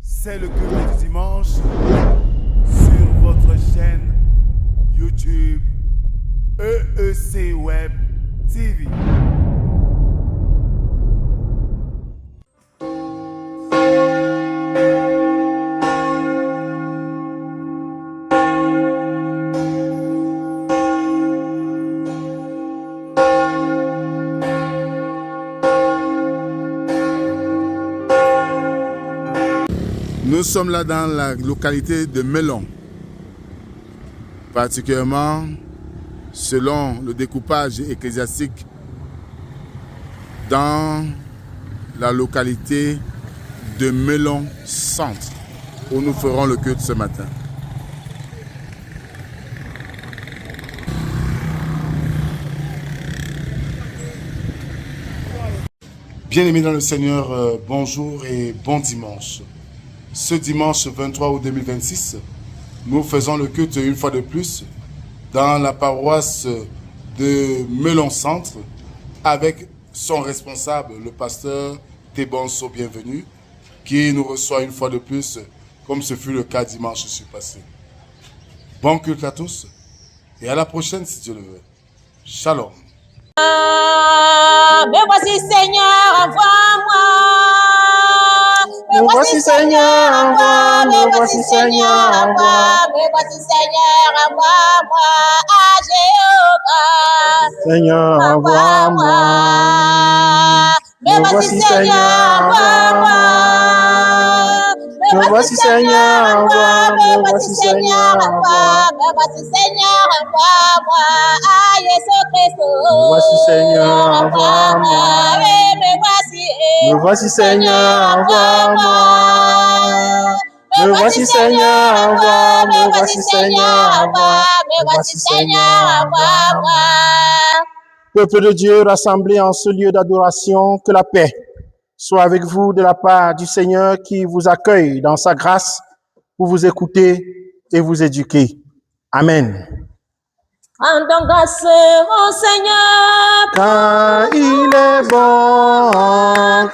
C'est le culte du dimanche sur votre chaîne YouTube EEC Web TV. Nous sommes là dans la localité de Melon, particulièrement selon le découpage ecclésiastique dans la localité de Melon Centre, où nous ferons le culte ce matin. Bien-aimés dans le Seigneur, bonjour et bon dimanche. Ce dimanche 23 août 2026, nous faisons le culte une fois de plus dans la paroisse de Melon Centre avec son responsable, le pasteur Tébonso Bienvenu, qui nous reçoit une fois de plus, comme ce fut le cas dimanche passé. Bon culte à tous et à la prochaine si Dieu le veut. Shalom. Me voici Seigneur, envoie-moi. Me voici Seigneur, envoie. Me voici Seigneur, envoie. Me voici Seigneur, envoie-moi à Jéhovah. Seigneur, envoie-moi. Me voici Seigneur, envoie-moi. Me voici Seigneur, envoie. Me voici Seigneur, envoie. Me voici Seigneur, envoie-moi à Jésus-Christ. Me voici Seigneur, envoie-moi. Me voici. Me voici Seigneur, envoie-moi. Me voici Seigneur, envoie. Me voici Seigneur, envoie. Me voici Seigneur, envoie-moi. Peuple de Dieu rassemblé en ce lieu d'adoration, que la paix soit avec vous de la part du Seigneur qui vous accueille dans sa grâce pour vous écouter et vous éduquer. Amen. Rendons grâce au Seigneur, Car il est bon,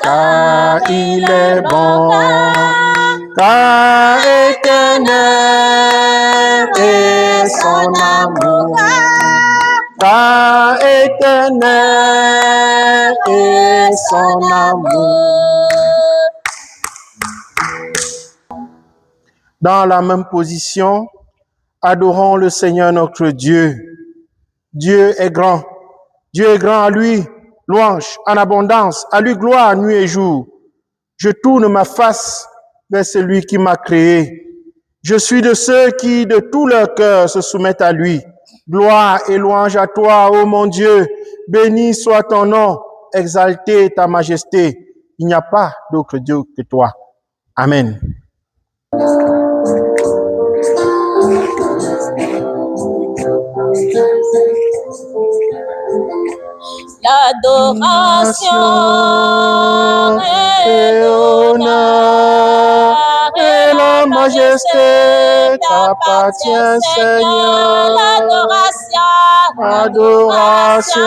car il est bon, car éternel est son amour, car éternel est son amour. Dans la même position, adorons le Seigneur notre Dieu. Dieu est grand à lui, louange en abondance, à lui gloire nuit et jour. Je tourne ma face vers celui qui m'a créé. Je suis de ceux qui, de tout leur cœur, se soumettent à lui. Gloire et louange à toi, ô mon Dieu. Béni soit ton nom, exalté ta majesté. Il n'y a pas d'autre Dieu que toi. Amen. l'adoration et l'honneur et la majesté t'appartient, Seigneur. Adoration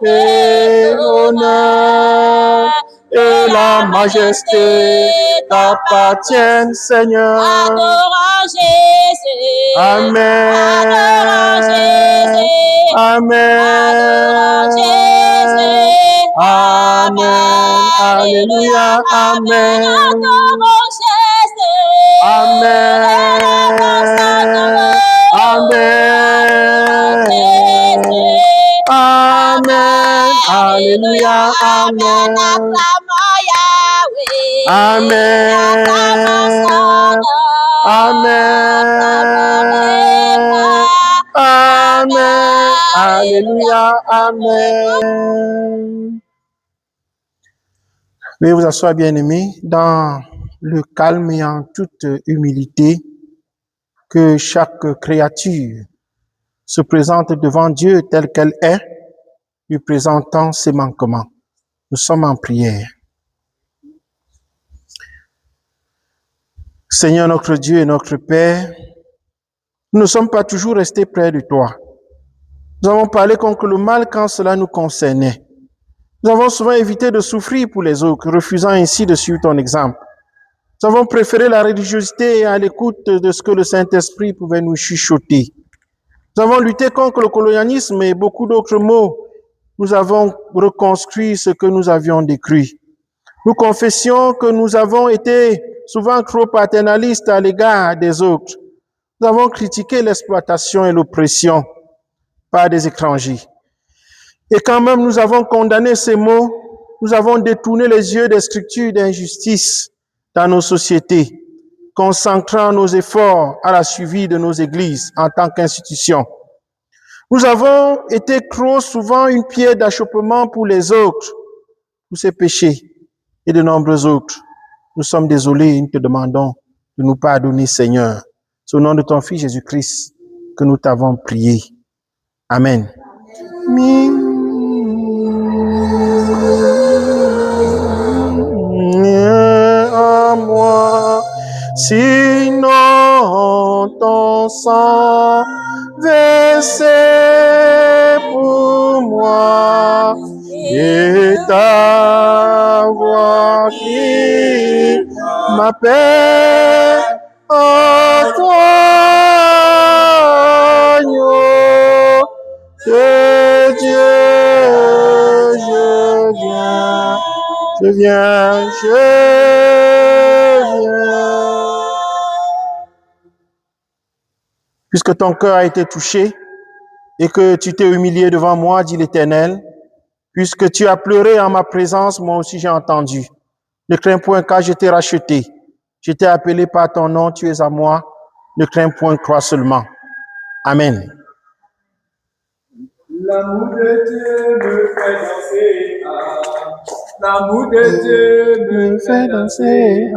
et l'honneur et la majesté t'appartiennent, Seigneur. Adorant Jésus. Amen. Adorant Jésus. Amen. Adorant Jésus. Amen. Alléluia. Amen. Adorant Jésus. Amen. Amen. Amen. Alléluia. Amen. Amen. Amen. Amen. Alléluia. Amen. Veuillez vous asseoir, bien-aimés, dans le calme et en toute humilité, que chaque créature se présente devant Dieu telle qu'elle est, lui présentant ses manquements. Nous sommes en prière. Seigneur notre Dieu et notre Père, nous ne sommes pas toujours restés près de toi. Nous avons parlé contre le mal quand cela nous concernait. Nous avons souvent évité de souffrir pour les autres, refusant ainsi de suivre ton exemple. Nous avons préféré la religiosité à l'écoute de ce que le Saint-Esprit pouvait nous chuchoter. Nous avons lutté contre le colonialisme et beaucoup d'autres maux. Nous avons reconstruit ce que nous avions détruit. Nous confessions que nous avons été souvent trop paternalistes à l'égard des autres. Nous avons critiqué l'exploitation et l'oppression par des étrangers. Et quand même nous avons condamné ces maux, nous avons détourné les yeux des structures d'injustice dans nos sociétés, concentrant nos efforts à la suivi de nos églises en tant qu'institution. Nous avons été trop souvent une pierre d'achoppement pour les autres, pour ces péchés et de nombreux autres. Nous sommes désolés et nous te demandons de nous pardonner, Seigneur. C'est au nom de ton Fils Jésus-Christ que nous t'avons prié. Amen. À moi, sinon ton sang versé pour moi et ta voix qui m'appelle à toi, que Dieu, je viens. Puisque ton cœur a été touché et que tu t'es humilié devant moi, dit l'Éternel, puisque tu as pleuré en ma présence, moi aussi j'ai entendu. Ne crains point car je t'ai racheté. Je t'ai appelé par ton nom, tu es à moi. Ne crains point, crois seulement. Amen. L'amour de Dieu me fait danser. L'amour de Dieu me fait danser.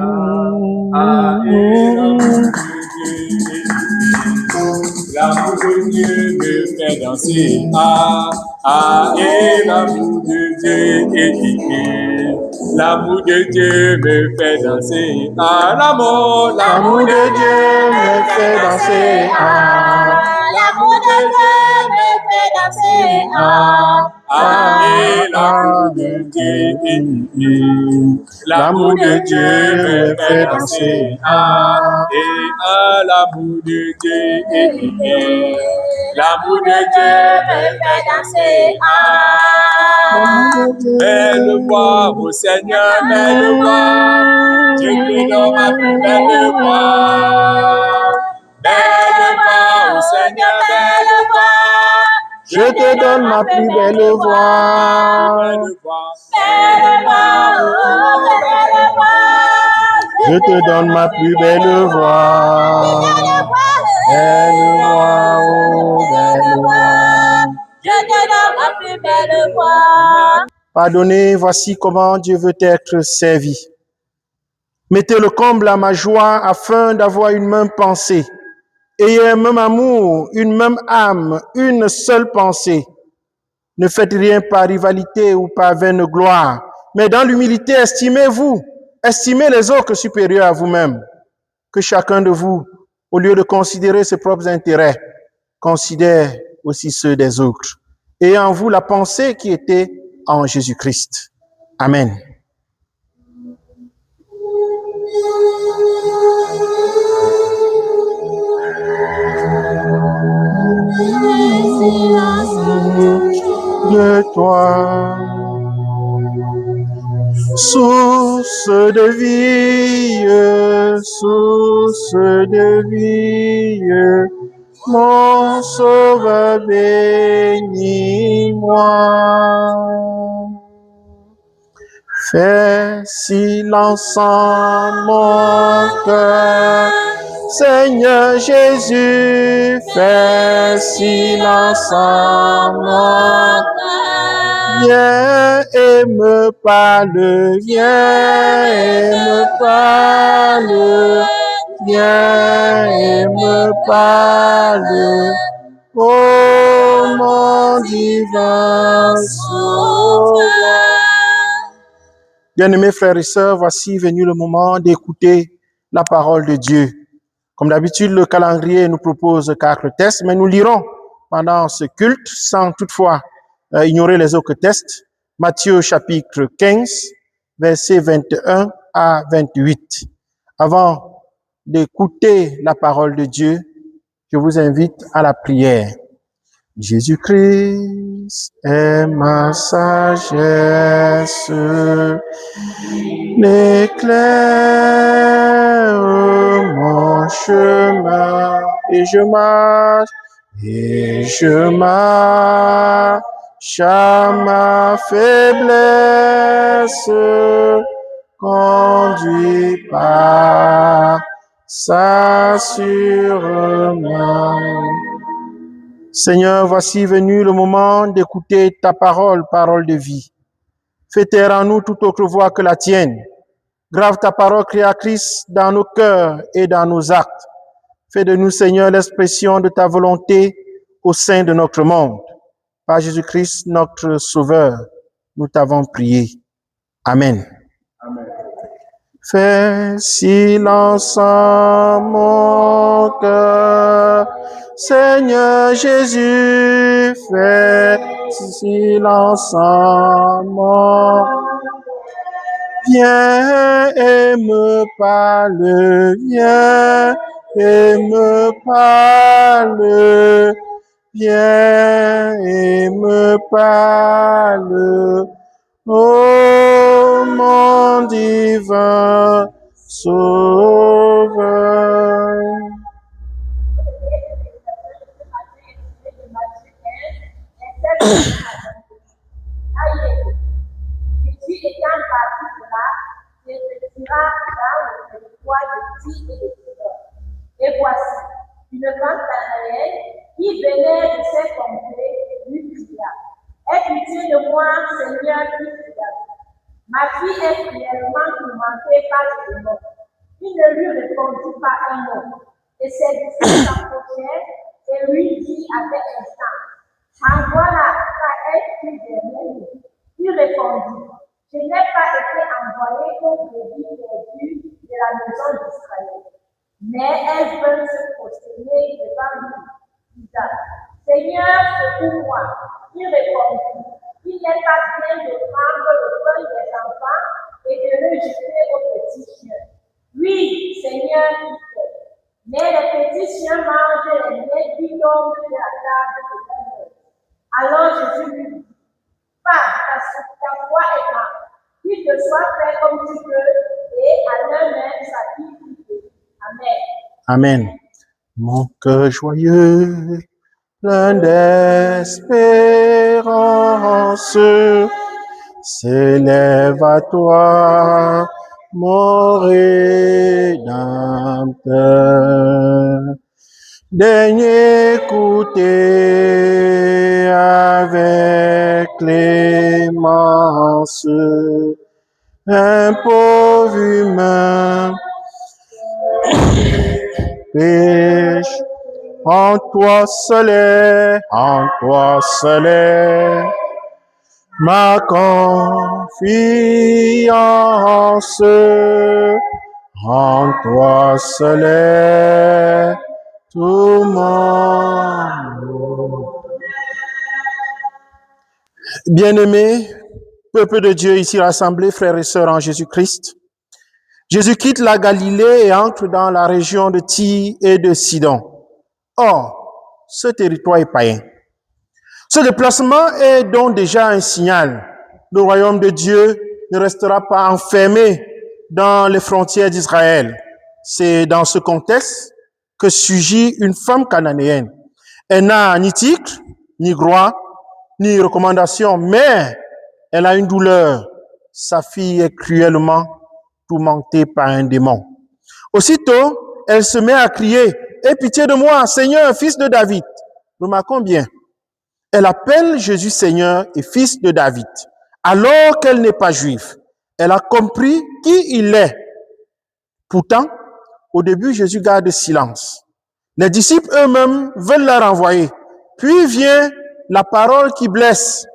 L'amour de Dieu me fait danser. Et l'amour de Dieu est divin. L'amour de Dieu me fait danser. L'amour de Dieu me fait danser. L'amour de Dieu me fait danser. Et l'amour de Dieu est divin. L'amour de Dieu me fait danser. Et l'amour de Dieu est divin. L'amour de Dieu me fait danser. Belle voix, ô Seigneur, belle voix. Je te donne ma plus belle voix. Belle voix, ô Seigneur, belle voix. Je te donne ma plus belle voix. Belle voix, oh, belle voix. Je te donne ma plus belle voix. Belle voix, oh belle voix. Je te donne ma plus belle voix. Pardonnez, voici comment Dieu veut être servi. Mettez le comble à ma joie afin d'avoir une même pensée. Ayez un même amour, une même âme, une seule pensée. Ne faites rien par rivalité ou par vaine gloire, mais dans l'humilité, estimez-vous, estimez les autres supérieurs à vous-même. Que chacun de vous, au lieu de considérer ses propres intérêts, considère aussi ceux des autres. Ayez en vous la pensée qui était en Jésus-Christ. Amen. De toi, source de vie, mon sauveur, bénis-moi. Fais silence en mon cœur, Seigneur Jésus, fais silence en mon cœur. Viens et me parle, viens et me parle, viens et me parle, ô mon divin Sauveur. Bien-aimés frères et sœurs, voici venu le moment d'écouter la parole de Dieu. Comme d'habitude, le calendrier nous propose 4 tests, mais nous lirons pendant ce culte, sans toutefois ignorer les autres tests. Matthieu chapitre 15, versets 21 à 28. Avant d'écouter la parole de Dieu, je vous invite à la prière. Jésus-Christ est ma sagesse, l'éclaire mon chemin, et je marche à ma faiblesse, conduit par sa sûrement. Seigneur, voici venu le moment d'écouter ta parole, parole de vie. Fais taire en nous toute autre voix que la tienne. Grave ta parole créatrice dans nos cœurs et dans nos actes. Fais de nous, Seigneur, l'expression de ta volonté au sein de notre monde. Par Jésus-Christ, notre Sauveur, nous t'avons prié. Amen. Amen. Fais silence en mon cœur, Seigneur Jésus, fais silence en mon cœur. Viens et me parle, viens et me parle, viens et me parle, ô mon divin Sauveur. Jésus étant parti de là, il se retira dans le territoire de Tyr et de Sidon. Et voici, une femme cananéenne qui venait de s'accomplir lui cria: aie pitié de moi, Seigneur, fils de David. Ma fille est cruellement tourmentée par le démon. Il ne lui répondit pas un mot. Et ses disciples s'approchèrent et lui dit avec instance: envoie-la, car elle crie derrière nous. Il répondit: je n'ai pas été envoyé comme brebis perdu de la maison d'Israël. Mais elles veulent se prosterner devant lui, disant: Seigneur, secours-moi. Il répondit: il n'est pas bien de prendre le pain des enfants et de le jeter aux petits chiens. Oui, Seigneur, dit-elle, mais les petits chiens mangent les miettes qui tombent de la table de leur mère. Alors Jésus lui dit: pas, ta foi est grande, qu'il te soit fait comme tu veux, et à l'heure même sa vie fut. Amen. Amen. Mon cœur joyeux, plein d'espérance, s'élève à toi, mon Rédempteur. Daigne écouter avec clémence un pauvre humain pêche. En toi seul est ma confiance. En toi seul est tout mon. Bien-aimés, peuple de Dieu ici rassemblés, frères et sœurs en Jésus-Christ, Jésus quitte la Galilée et entre dans la région de Tyr et de Sidon. Or, ce territoire est païen. Ce déplacement est donc déjà un signal. Le royaume de Dieu ne restera pas enfermé dans les frontières d'Israël. C'est dans ce contexte que surgit une femme cananéenne. Elle n'a ni titre, ni gloire, ni recommandation, mais elle a une douleur. Sa fille est cruellement tourmentée par un démon. Aussitôt, elle se met à crier: aie pitié de moi, Seigneur, fils de David. Remarquons bien, elle appelle Jésus Seigneur et fils de David, alors qu'elle n'est pas juive. Elle a compris qui il est. Pourtant, au début, Jésus garde silence. Les disciples eux-mêmes veulent la renvoyer. Puis vient la parole qui blesse.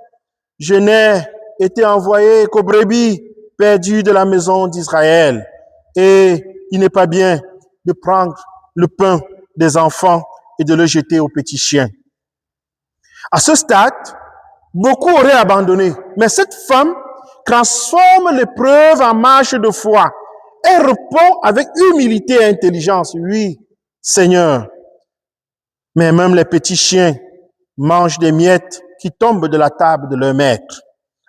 Je n'ai été envoyé qu'aux brebis perdues de la maison d'Israël. Et il n'est pas bien de prendre le pain des enfants et de le jeter aux petits chiens. À ce stade, Beaucoup auraient abandonné. Mais cette femme transforme l'épreuve en marche de foi. Elle répond avec humilité et intelligence. Oui, Seigneur. Mais même les petits chiens mangent des miettes qui tombent de la table de leur maître.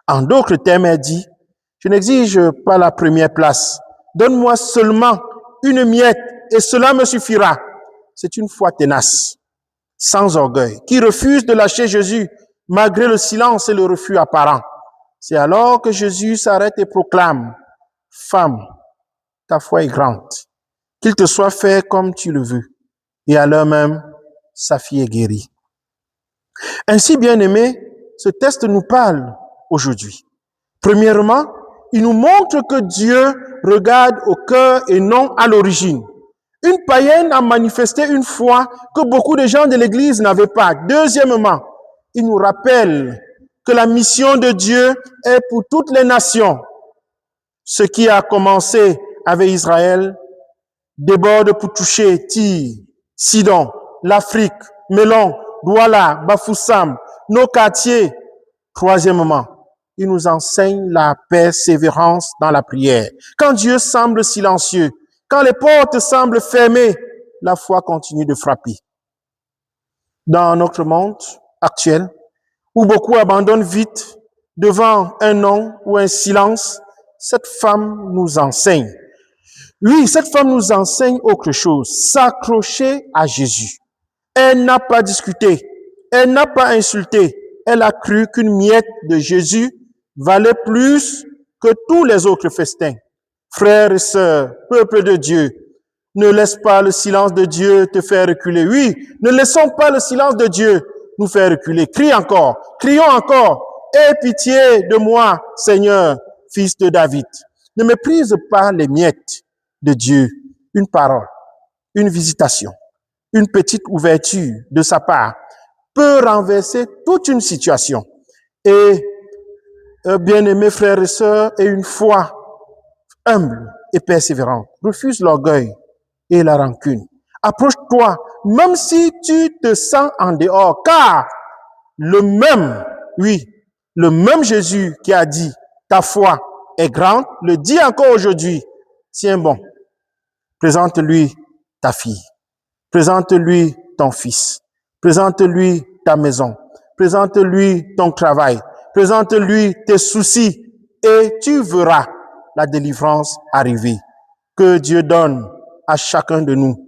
En d'autres termes, elle dit, je n'exige pas la première place. Donne-moi seulement une miette et cela me suffira. C'est une foi tenace, sans orgueil, qui refuse de lâcher Jésus malgré le silence et le refus apparent. C'est alors que Jésus s'arrête et proclame, « Femme, ta foi est grande, qu'il te soit fait comme tu le veux. » Et à l'heure même, sa fille est guérie. Ainsi, bien-aimés, ce texte nous parle aujourd'hui. Premièrement, il nous montre que Dieu regarde au cœur et non à l'origine. Une païenne a manifesté une foi que beaucoup de gens de l'Église n'avaient pas. Deuxièmement, il nous rappelle que la mission de Dieu est pour toutes les nations. Ce qui a commencé avec Israël déborde pour toucher Tyr, Sidon, l'Afrique, Mélon, Douala, Bafoussam, nos quartiers. Troisièmement, il nous enseigne la persévérance dans la prière. Quand Dieu semble silencieux, quand les portes semblent fermées, la foi continue de frapper. Dans notre monde actuel, où beaucoup abandonnent vite devant un non ou un silence, cette femme nous enseigne. Oui, cette femme nous enseigne autre chose, s'accrocher à Jésus. Elle n'a pas discuté, elle n'a pas insulté, elle a cru qu'une miette de Jésus valait plus que tous les autres festins. Frères et sœurs, peuple de Dieu, ne laisse pas le silence de Dieu te faire reculer. Oui, ne laissons pas le silence de Dieu nous faire reculer. Crie encore, crions encore. Aie pitié de moi, Seigneur, fils de David. Ne méprise pas les miettes de Dieu. Une parole, une visitation, une petite ouverture de sa part peut renverser toute une situation. Et bien-aimés frères et sœurs, et une foi humble et persévérante. Refuse l'orgueil et la rancune. Approche-toi, même si tu te sens en dehors, car le même Jésus qui a dit, ta foi est grande, le dit encore aujourd'hui. Tiens bon, présente-lui ta fille, présente-lui ton fils, présente-lui ta maison, présente-lui ton travail, présente-lui tes soucis et tu verras la délivrance arriver. Que Dieu donne à chacun de nous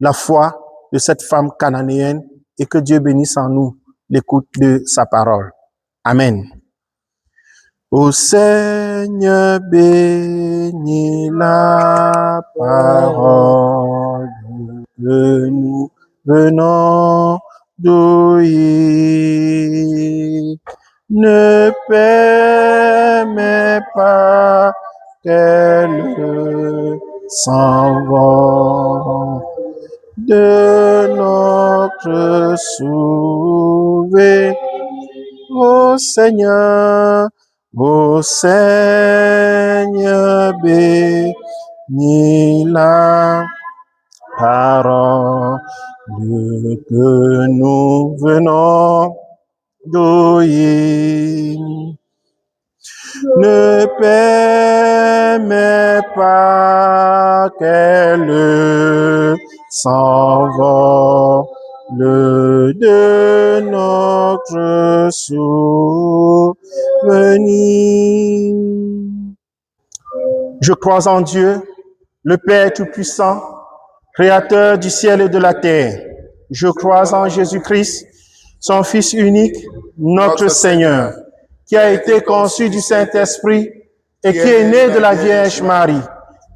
la foi de cette femme cananéenne et que Dieu bénisse en nous l'écoute de sa parole. Amen. Ô Seigneur, bénis la parole que nous venons d'ouïr. Ne permets pas qu'elle s'envole de notre souver. Ô Seigneur, bénis la parole que nous venons d'ouïr. Ne permets pas qu'elle s'envole de notre souvenir. Je crois en Dieu, le Père Tout-Puissant, Créateur du ciel et de la terre. Je crois en Jésus-Christ, son Fils unique, notre Seigneur, qui a été conçu du Saint-Esprit et qui est né de la Vierge Marie.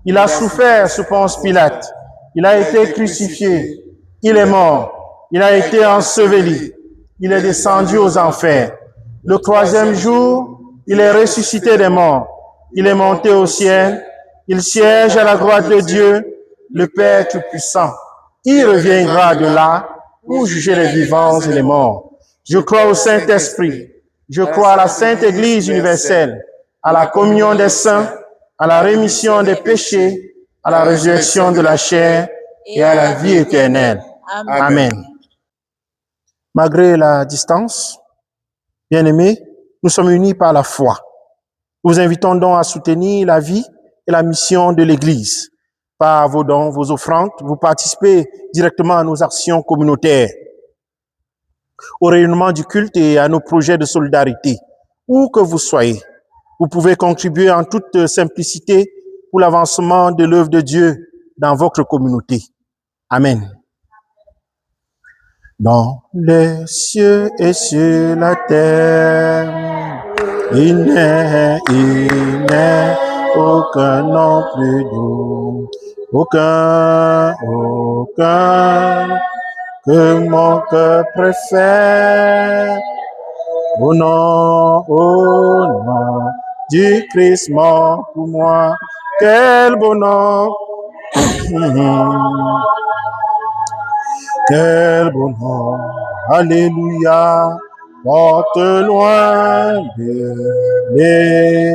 Il a souffert sous Ponce Pilate. Il a été crucifié. Il est mort. Il a été enseveli. Il est descendu aux enfers. Le troisième jour, il est ressuscité des morts. Il est monté au ciel. Il siège à la droite de Dieu, le Père Tout-Puissant. Il reviendra de là pour juger les vivants et les morts. Je crois au Saint-Esprit. Je crois à la Sainte Église universelle, à la communion des saints, à la rémission des péchés, à la résurrection de la chair et à la vie éternelle. Amen. Malgré la distance Bien-aimés, nous sommes unis par la foi. Nous vous invitons donc à soutenir la vie et la mission de l'Église. Par vos dons, vos offrandes, vous participez directement à nos actions communautaires, au rayonnement du culte et à nos projets de solidarité. Où que vous soyez, vous pouvez contribuer en toute simplicité pour l'avancement de l'œuvre de Dieu dans votre communauté. Amen. Dans les cieux et sur la terre, il n'est aucun nom plus doux, aucun que mon cœur préfère. Au nom du Christ mort pour moi, quel beau nom, quel beau nom, alléluia, porte loin de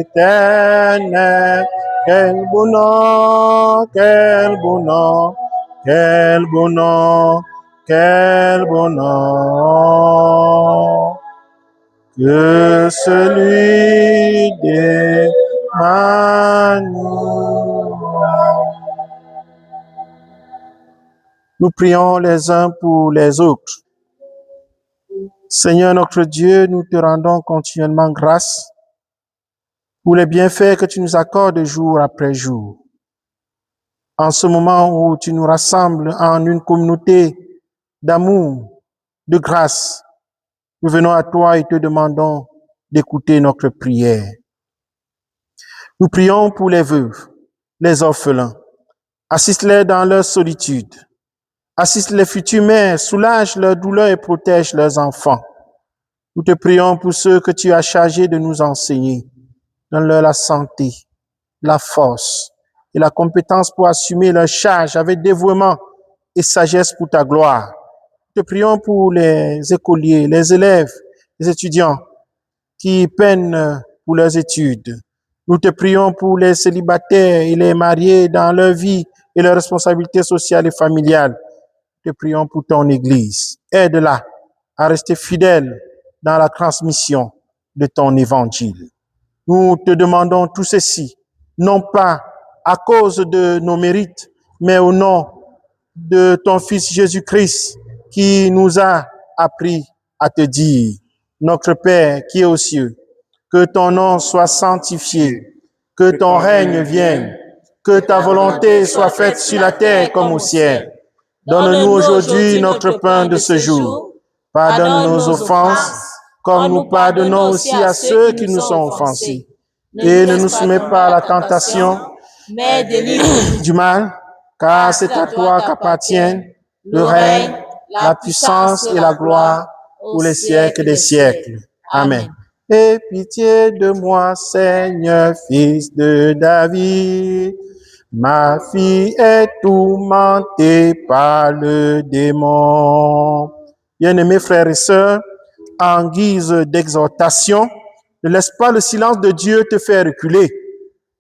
l'éternel, quel beau nom, quel beau nom, quel beau nom, quel beau nom. Que celui d'Emmanuel. Nous prions les uns pour les autres. Seigneur notre Dieu, nous te rendons continuellement grâce pour les bienfaits que tu nous accordes jour après jour. En ce moment où tu nous rassembles en une communauté d'amour, de grâce, nous venons à toi et te demandons d'écouter notre prière. Nous prions pour les veuves, les orphelins. Assiste-les dans leur solitude. Assiste les futures mères, soulage leurs douleurs et protège leurs enfants. Nous te prions pour ceux que tu as chargés de nous enseigner. Donne-leur la santé, la force et la compétence pour assumer leur charge avec dévouement et sagesse pour ta gloire. Nous te prions pour les écoliers, les élèves, les étudiants qui peinent pour leurs études. Nous te prions pour les célibataires et les mariés dans leur vie et leurs responsabilités sociales et familiales. Nous te prions pour ton Église. Aide-la à rester fidèle dans la transmission de ton évangile. Nous te demandons tout ceci, non pas à cause de nos mérites, mais au nom de ton Fils Jésus-Christ qui nous a appris à te dire, notre Père qui est aux cieux, que ton nom soit sanctifié, que ton règne vienne, que ta volonté soit faite sur la terre comme au ciel. Donne-nous aujourd'hui notre pain de ce jour. Pardonne nos offenses, comme nous pardonnons aussi à ceux qui nous sont offensés. Et ne nous soumets pas à la tentation, mais délivre-nous du mal, car c'est à toi qu'appartiennent le règne, la puissance et la gloire pour les siècles des siècles. Amen. Aie pitié de moi, Seigneur, fils de David. Ma fille est tourmentée par le démon. Bien-aimés frères et sœurs, en guise d'exhortation, ne laisse pas le silence de Dieu te faire reculer.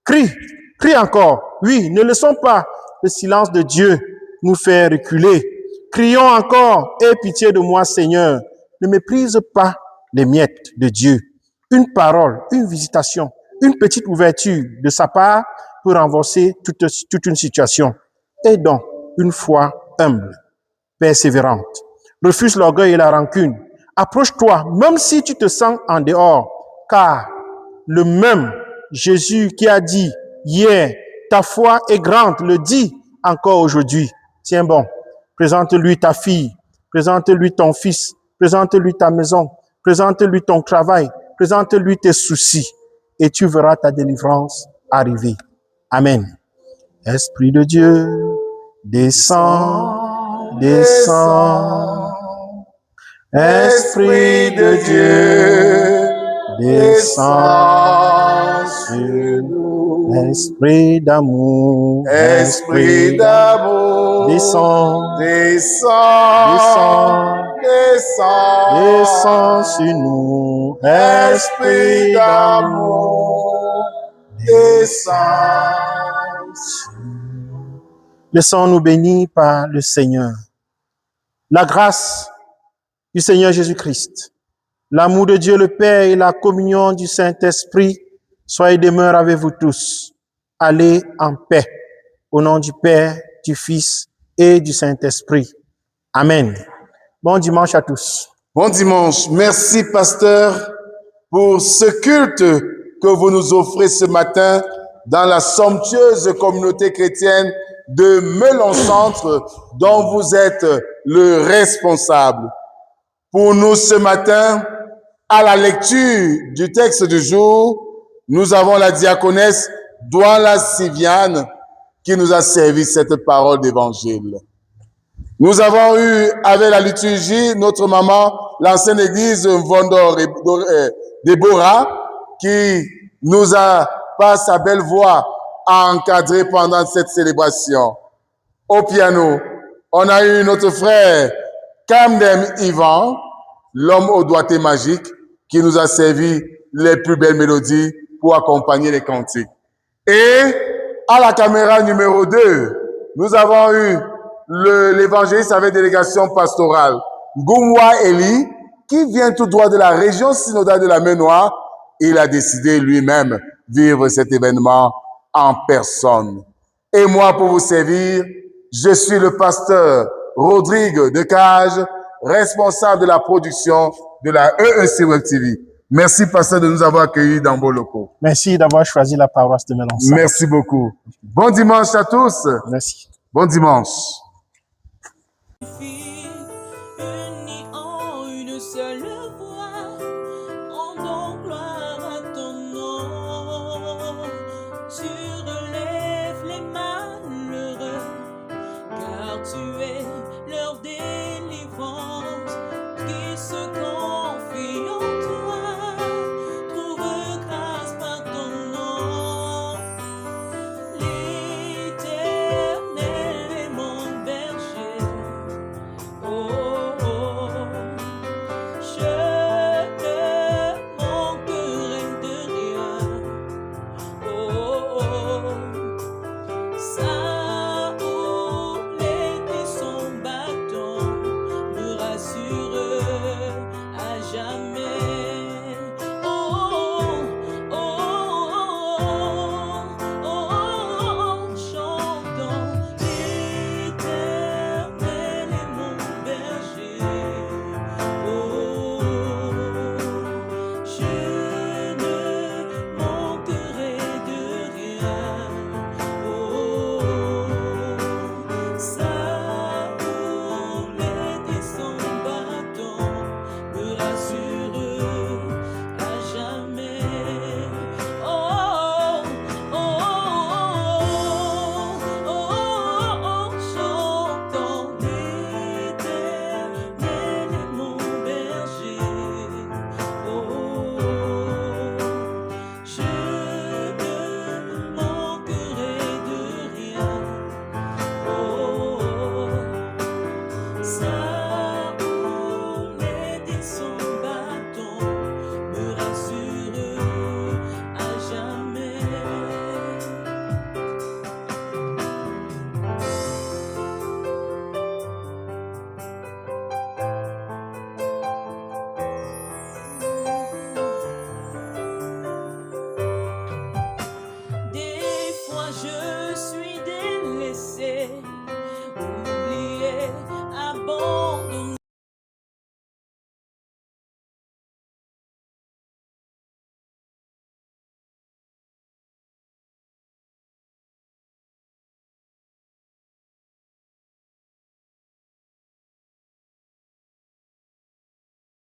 Crie, crie encore. Oui, ne laissons pas le silence de Dieu nous faire reculer. Crions encore, aie pitié de moi, Seigneur. Ne méprise pas les miettes de Dieu. Une parole, une visitation, une petite ouverture de sa part pour renverser toute une situation. Aie donc une foi humble, persévérante. Refuse l'orgueil et la rancune. Approche-toi, même si tu te sens en dehors, car le même Jésus qui a dit hier, ta foi est grande, le dit encore aujourd'hui. Tiens bon, présente-lui ta fille, présente-lui ton fils, présente-lui ta maison, présente-lui ton travail, présente-lui tes soucis et tu verras ta délivrance arriver. Amen. Esprit de Dieu, descends, descends. Esprit de Dieu, descends sur nous. Esprit d'amour, Esprit d'amour, descends, descends, descends, descends, descends sur nous. Esprit d'amour, descends. Laissons-nous bénir par le Seigneur. La grâce du Seigneur Jésus-Christ, L'amour de Dieu le Père et la communion du Saint-Esprit soient et demeurent avec vous tous. Allez en paix. Au nom du Père, du Fils et du Saint-Esprit. Amen. Bon dimanche à tous. Bon dimanche. Merci, pasteur, pour ce culte que vous nous offrez ce matin dans la somptueuse communauté chrétienne de Melon-Centre, dont vous êtes le responsable. Pour nous ce matin, à la lecture du texte du jour, nous avons la diaconesse Douala Siviane qui nous a servi cette parole d'évangile. Nous avons eu avec la liturgie notre maman, l'ancienne église Vondor Déborah, qui nous a, par sa belle voix, encadré pendant cette célébration. Au piano, on a eu notre frère Kamdem Ivan, l'homme au doigté magique, qui nous a servi les plus belles mélodies pour accompagner les cantiques. Et à la caméra numéro 2, nous avons eu l'évangéliste avec délégation pastorale, Goumwa Eli, qui vient tout droit de la région synodale de la Mer Noire. Il a décidé lui-même vivre cet événement en personne. Et moi, pour vous servir, je suis le pasteur Rodrigue Decage, responsable de la production de la EEC Web TV. Merci, pasteur, de nous avoir accueillis dans vos locaux. Merci d'avoir choisi la paroisse de Melon-Centre. Merci beaucoup. Bon dimanche à tous. Merci. Bon dimanche.